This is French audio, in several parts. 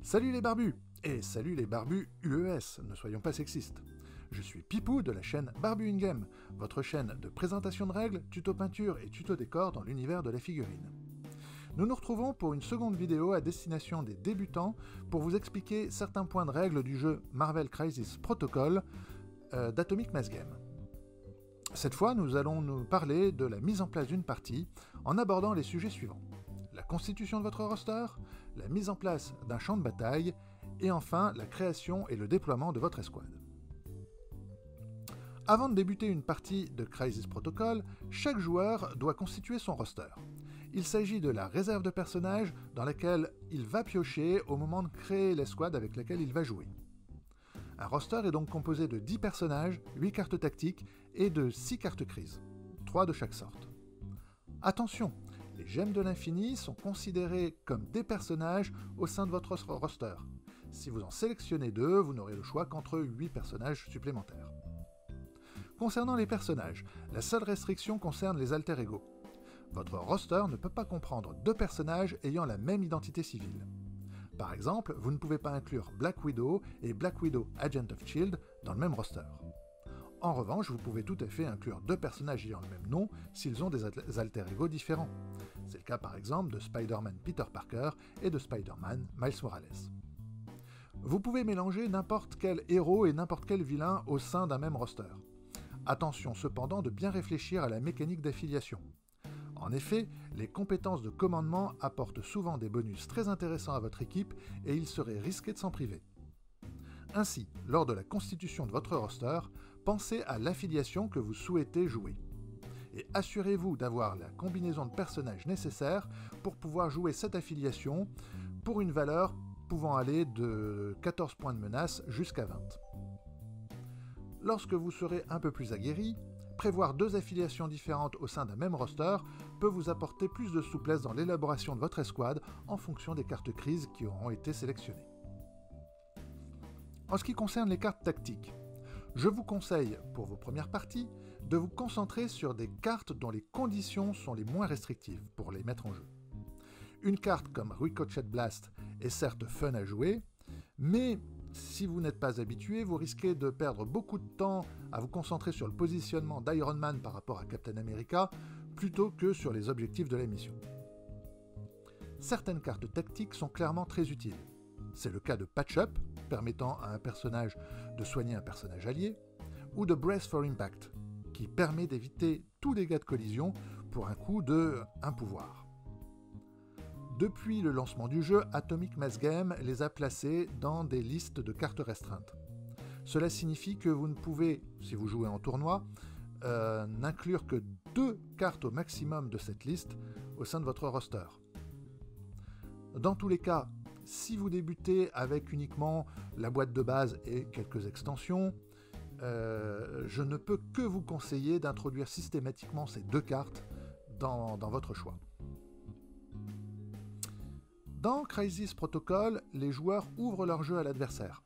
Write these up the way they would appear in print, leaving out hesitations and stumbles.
Salut les barbus! Et salut les barbus UES, ne soyons pas sexistes. Je suis Pipou de la chaîne Barbu in Game, votre chaîne de présentation de règles, tuto peinture et tuto décor dans l'univers de la figurine. Nous nous retrouvons pour une seconde vidéo à destination des débutants pour vous expliquer certains points de règles du jeu Marvel Crisis Protocol d'Atomic Mass Game. Cette fois, nous allons nous parler de la mise en place d'une partie en abordant les sujets suivants. La constitution de votre roster, la mise en place d'un champ de bataille, et enfin la création et le déploiement de votre escouade. Avant de débuter une partie de Crisis Protocol, chaque joueur doit constituer son roster. Il s'agit de la réserve de personnages dans laquelle il va piocher au moment de créer l'escouade avec laquelle il va jouer. Un roster est donc composé de 10 personnages, 8 cartes tactiques et de 6 cartes crises, 3 de chaque sorte. Attention, les gemmes de l'infini sont considérées comme des personnages au sein de votre roster. Si vous en sélectionnez 2, vous n'aurez le choix qu'entre 8 personnages supplémentaires. Concernant les personnages, la seule restriction concerne les alter ego. Votre roster ne peut pas comprendre 2 personnages ayant la même identité civile. Par exemple, vous ne pouvez pas inclure Black Widow et Black Widow Agent of Shield dans le même roster. En revanche, vous pouvez tout à fait inclure 2 personnages ayant le même nom s'ils ont des alter ego différents. C'est le cas par exemple de Spider-Man Peter Parker et de Spider-Man Miles Morales. Vous pouvez mélanger n'importe quel héros et n'importe quel vilain au sein d'un même roster. Attention cependant de bien réfléchir à la mécanique d'affiliation. En effet, les compétences de commandement apportent souvent des bonus très intéressants à votre équipe et il serait risqué de s'en priver. Ainsi, lors de la constitution de votre roster, pensez à l'affiliation que vous souhaitez jouer. Et assurez-vous d'avoir la combinaison de personnages nécessaire pour pouvoir jouer cette affiliation pour une valeur pouvant aller de 14 points de menace jusqu'à 20. Lorsque vous serez un peu plus aguerri, prévoir 2 affiliations différentes au sein d'un même roster peut vous apporter plus de souplesse dans l'élaboration de votre escouade en fonction des cartes crises qui auront été sélectionnées. En ce qui concerne les cartes tactiques, je vous conseille, pour vos premières parties, de vous concentrer sur des cartes dont les conditions sont les moins restrictives pour les mettre en jeu. Une carte comme Ricochet Blast est certes fun à jouer, mais si vous n'êtes pas habitué, vous risquez de perdre beaucoup de temps à vous concentrer sur le positionnement d'Iron Man par rapport à Captain America, plutôt que sur les objectifs de la mission. Certaines cartes tactiques sont clairement très utiles. C'est le cas de Patch Up, permettant à un personnage de soigner un personnage allié, ou de Brace for Impact, qui permet d'éviter tout dégât de collision pour un coup de 1 pouvoir. Depuis le lancement du jeu, Atomic Mass Game les a placés dans des listes de cartes restreintes. Cela signifie que vous ne pouvez, si vous jouez en tournoi, n'inclure que 2 cartes au maximum de cette liste au sein de votre roster. Dans tous les cas, si vous débutez avec uniquement la boîte de base et quelques extensions, je ne peux que vous conseiller d'introduire systématiquement ces 2 cartes dans votre choix. Dans Crisis Protocol, les joueurs ouvrent leur jeu à l'adversaire.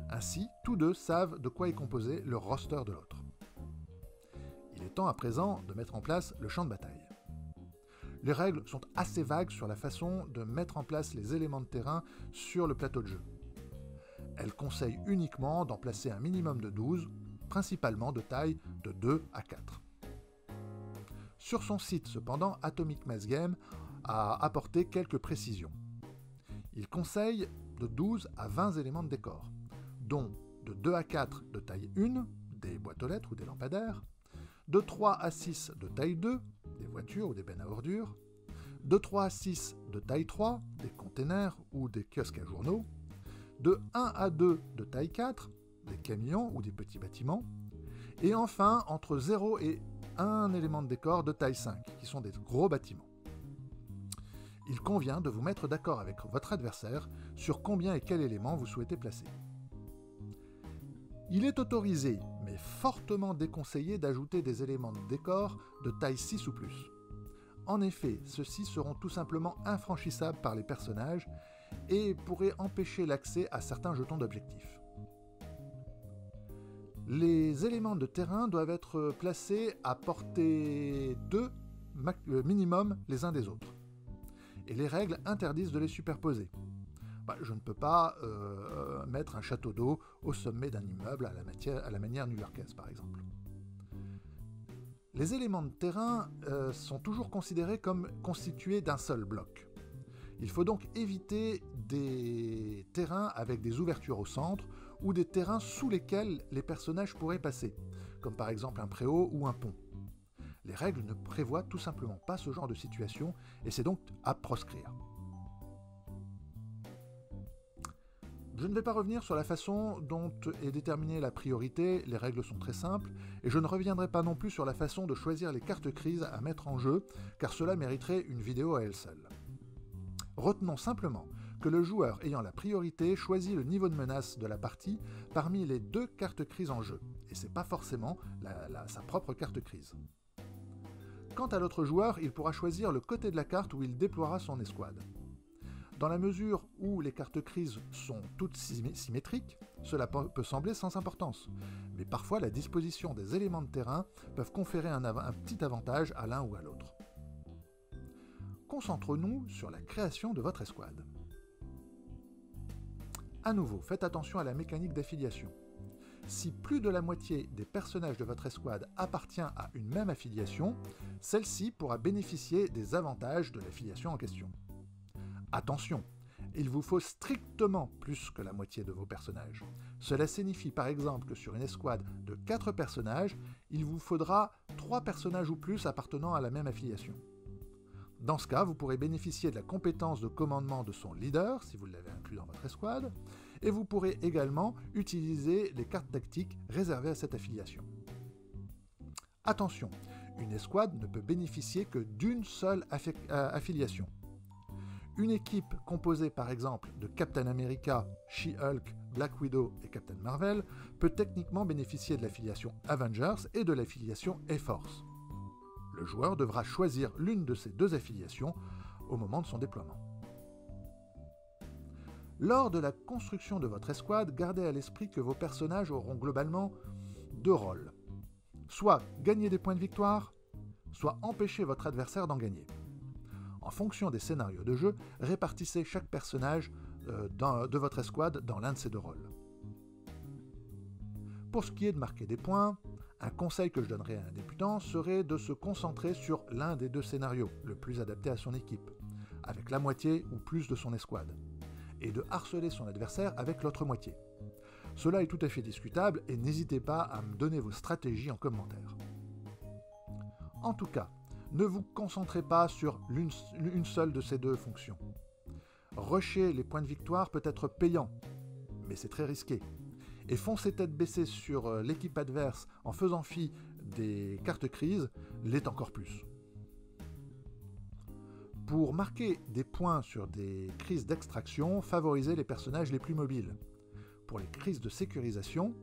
Ainsi, tous deux savent de quoi est composé le roster de l'autre. Il est temps à présent de mettre en place le champ de bataille. Les règles sont assez vagues sur la façon de mettre en place les éléments de terrain sur le plateau de jeu. Elles conseillent uniquement d'en placer un minimum de 12, principalement de taille de 2 à 4. Sur son site, cependant, Atomic Mass Game a apporté quelques précisions. Il conseille de 12 à 20 éléments de décor, dont de 2 à 4 de taille 1, des boîtes aux lettres ou des lampadaires, de 3 à 6 de taille 2, des voitures ou des bennes à ordures, de 3 à 6 de taille 3, des containers ou des kiosques à journaux, de 1 à 2 de taille 4, des camions ou des petits bâtiments, et enfin entre 0 et 1 élément de décor de taille 5, qui sont des gros bâtiments. Il convient de vous mettre d'accord avec votre adversaire sur combien et quel élément vous souhaitez placer. Il est autorisé, mais fortement déconseillé d'ajouter des éléments de décor de taille 6 ou plus. En effet, ceux-ci seront tout simplement infranchissables par les personnages et pourraient empêcher l'accès à certains jetons d'objectifs. Les éléments de terrain doivent être placés à portée 2 minimum les uns des autres. Et les règles interdisent de les superposer. je ne peux pas mettre un château d'eau au sommet d'un immeuble à la manière new-yorkaise, par exemple. Les éléments de terrain sont toujours considérés comme constitués d'un seul bloc. Il faut donc éviter des terrains avec des ouvertures au centre ou des terrains sous lesquels les personnages pourraient passer, comme par exemple un préau ou un pont. Les règles ne prévoient tout simplement pas ce genre de situation et c'est donc à proscrire. Je ne vais pas revenir sur la façon dont est déterminée la priorité, les règles sont très simples, et je ne reviendrai pas non plus sur la façon de choisir les cartes crises à mettre en jeu, car cela mériterait une vidéo à elle seule. Retenons simplement que le joueur ayant la priorité choisit le niveau de menace de la partie parmi les 2 cartes crises en jeu, et ce n'est pas forcément sa propre carte crise. Quant à l'autre joueur, il pourra choisir le côté de la carte où il déploiera son escouade. Dans la mesure où les cartes crises sont toutes symétriques, cela peut sembler sans importance, mais parfois la disposition des éléments de terrain peuvent conférer un petit avantage à l'un ou à l'autre. Concentrons-nous sur la création de votre escouade. À nouveau, faites attention à la mécanique d'affiliation. Si plus de la moitié des personnages de votre escouade appartient à une même affiliation, celle-ci pourra bénéficier des avantages de l'affiliation en question. Attention, il vous faut strictement plus que la moitié de vos personnages. Cela signifie par exemple que sur une escouade de 4 personnages, il vous faudra 3 personnages ou plus appartenant à la même affiliation. Dans ce cas, vous pourrez bénéficier de la compétence de commandement de son leader, si vous l'avez inclus dans votre escouade, et vous pourrez également utiliser les cartes tactiques réservées à cette affiliation. Attention, une escouade ne peut bénéficier que d'une seule affiliation. Une équipe composée par exemple de Captain America, She-Hulk, Black Widow et Captain Marvel peut techniquement bénéficier de l'affiliation Avengers et de l'affiliation A-Force. Le joueur devra choisir l'une de ces 2 affiliations au moment de son déploiement. Lors de la construction de votre escouade, gardez à l'esprit que vos personnages auront globalement 2 rôles. Soit gagner des points de victoire, soit empêcher votre adversaire d'en gagner. En fonction des scénarios de jeu, répartissez chaque personnage de votre escouade dans l'un de ces 2 rôles. Pour ce qui est de marquer des points, un conseil que je donnerais à un débutant serait de se concentrer sur l'un des 2 scénarios, le plus adapté à son équipe, avec la moitié ou plus de son escouade, et de harceler son adversaire avec l'autre moitié. Cela est tout à fait discutable et n'hésitez pas à me donner vos stratégies en commentaire. En tout cas, ne vous concentrez pas sur une seule de ces 2 fonctions. Rusher les points de victoire peut être payant, mais c'est très risqué. Et foncer tête baissée sur l'équipe adverse en faisant fi des cartes crises l'est encore plus. Pour marquer des points sur des crises d'extraction, favorisez les personnages les plus mobiles. Pour les crises de sécurisation,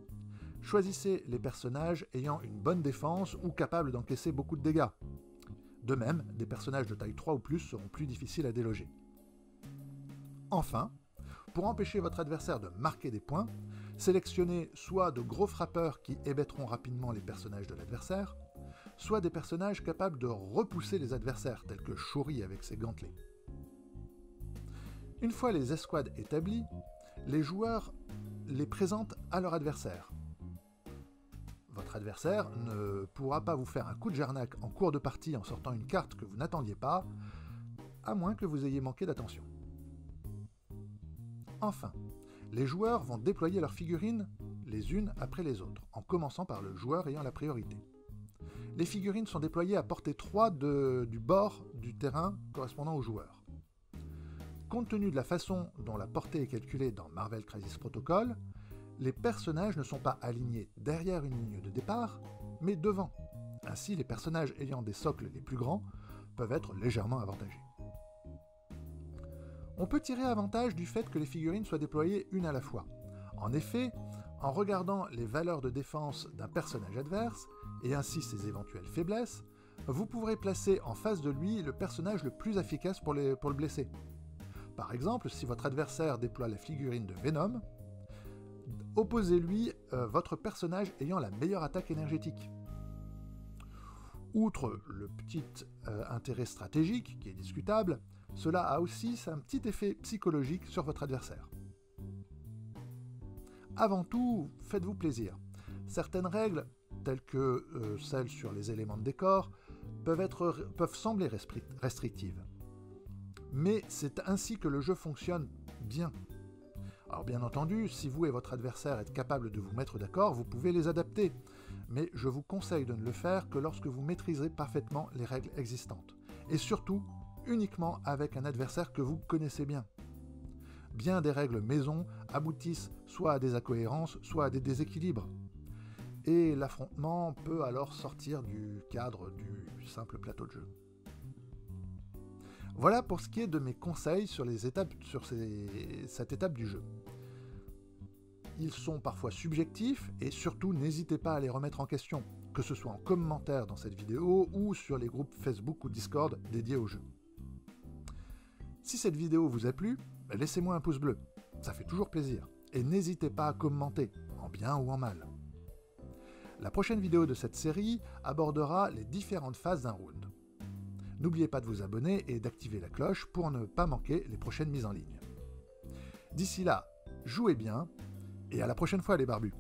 choisissez les personnages ayant une bonne défense ou capables d'encaisser beaucoup de dégâts. De même, des personnages de taille 3 ou plus seront plus difficiles à déloger. Enfin, pour empêcher votre adversaire de marquer des points, sélectionnez soit de gros frappeurs qui hébéteront rapidement les personnages de l'adversaire, soit des personnages capables de repousser les adversaires, tels que Shuri avec ses gantelets. Une fois les escouades établies, les joueurs les présentent à leur adversaire. Votre adversaire ne pourra pas vous faire un coup de jarnac en cours de partie en sortant une carte que vous n'attendiez pas, à moins que vous ayez manqué d'attention. Enfin, les joueurs vont déployer leurs figurines les unes après les autres, en commençant par le joueur ayant la priorité. Les figurines sont déployées à portée 3 du bord du terrain correspondant au joueur. Compte tenu de la façon dont la portée est calculée dans Marvel Crisis Protocol, les personnages ne sont pas alignés derrière une ligne de départ, mais devant. Ainsi, les personnages ayant des socles les plus grands peuvent être légèrement avantagés. On peut tirer avantage du fait que les figurines soient déployées une à la fois. En effet, en regardant les valeurs de défense d'un personnage adverse, et ainsi ses éventuelles faiblesses, vous pourrez placer en face de lui le personnage le plus efficace pour le blesser. Par exemple, si votre adversaire déploie la figurine de Venom, opposez-lui votre personnage ayant la meilleure attaque énergétique. Outre le petit intérêt stratégique qui est discutable, cela a aussi un petit effet psychologique sur votre adversaire. Avant tout, faites-vous plaisir. Certaines règles, telles que celles sur les éléments de décor, peuvent sembler restrictives. Mais c'est ainsi que le jeu fonctionne bien. Alors bien entendu, si vous et votre adversaire êtes capables de vous mettre d'accord, vous pouvez les adapter. Mais je vous conseille de ne le faire que lorsque vous maîtrisez parfaitement les règles existantes. Et surtout, uniquement avec un adversaire que vous connaissez bien. Bien des règles maison aboutissent soit à des incohérences, soit à des déséquilibres. Et l'affrontement peut alors sortir du cadre du simple plateau de jeu. Voilà pour ce qui est de mes conseils sur cette étape du jeu. Ils sont parfois subjectifs et surtout n'hésitez pas à les remettre en question, que ce soit en commentaire dans cette vidéo ou sur les groupes Facebook ou Discord dédiés au jeu. Si cette vidéo vous a plu, laissez-moi un pouce bleu, ça fait toujours plaisir. Et n'hésitez pas à commenter, en bien ou en mal. La prochaine vidéo de cette série abordera les différentes phases d'un round. N'oubliez pas de vous abonner et d'activer la cloche pour ne pas manquer les prochaines mises en ligne. D'ici là, jouez bien et à la prochaine fois les barbus.